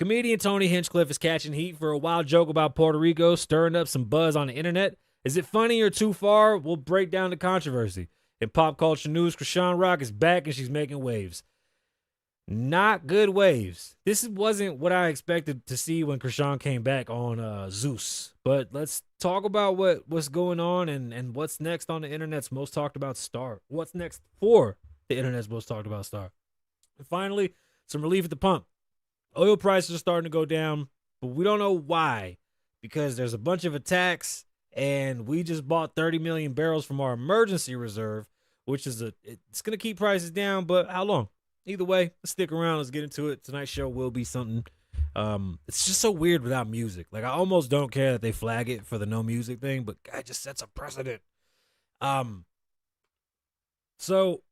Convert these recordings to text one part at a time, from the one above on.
Comedian Tony Hinchcliffe is catching heat for a wild joke about Puerto Rico, stirring up some buzz on the internet. Is it funny or too far? We'll break down the controversy. In pop culture news, Krishan Rock is back and she's making waves. Not good waves. This wasn't what I expected to see when Krishan came back on Zeus. But let's talk about what's going on and what's next on the internet's most talked about star. What's next for the internet's most talked about star. And finally, some relief at the pump. Oil prices are starting to go down, but we don't know why, because there's a bunch of attacks, and we just bought 30 million barrels from our emergency reserve, which is it's going to keep prices down, but how long? Either way, let's stick around. Let's get into it. Tonight's show will be something. It's just so weird without music. Like, I almost don't care that they flag it for the no music thing, but God just sets a precedent. So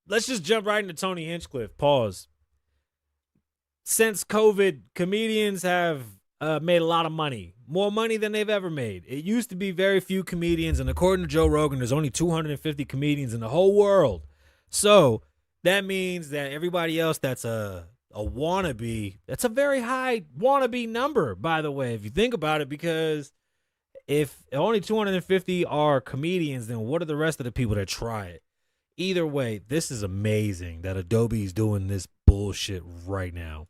let's just jump right into Tony Hinchcliffe. Pause. Since COVID, comedians have made a lot of money. More money than they've ever made. It used to be very few comedians, and according to Joe Rogan, there's only 250 comedians in the whole world. So that means that everybody else that's a wannabe, that's a very high wannabe number, by the way, if you think about it, because if only 250 are comedians, then what are the rest of the people that try it? Either way, this is amazing that Adobe is doing this bullshit right now.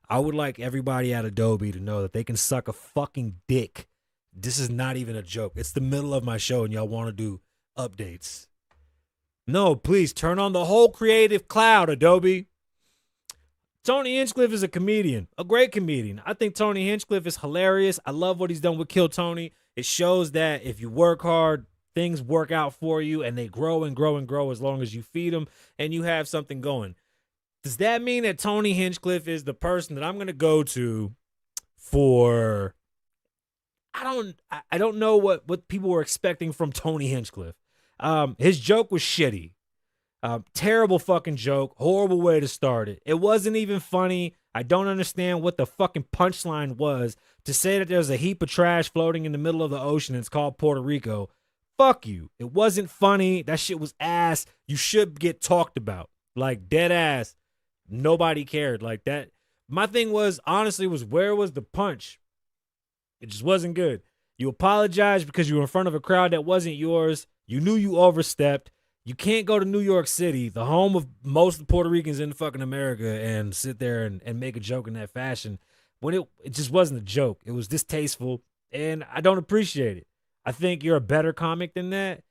I would like everybody at Adobe to know that they can suck a fucking dick. This is not even a joke. It's the middle of my show and y'all want to do updates. No, please turn on the whole Creative Cloud, Adobe. Tony Hinchcliffe is a comedian, a great comedian. I think Tony Hinchcliffe is hilarious. I love what he's done with Kill Tony. It shows that if you work hard, things work out for you, and they grow and grow and grow as long as you feed them and you have something going. Does that mean that Tony Hinchcliffe is the person that I'm going to go to for... I don't know what people were expecting from Tony Hinchcliffe. His joke was shitty. Terrible fucking joke. Horrible way to start it. It wasn't even funny. I don't understand what the fucking punchline was to say that there's a heap of trash floating in the middle of the ocean and it's called Puerto Rico. Fuck you. It wasn't funny. That shit was ass. You should get talked about. Like, dead ass. Nobody cared like that. My thing was, honestly, where was the punch? It just wasn't good. You apologized because you were in front of a crowd that wasn't yours. You knew you overstepped. You can't go to New York City, the home of most of the Puerto Ricans in fucking America, and sit there and make a joke in that fashion when it just wasn't a joke. It was distasteful, and I don't appreciate it. I think you're a better comic than that.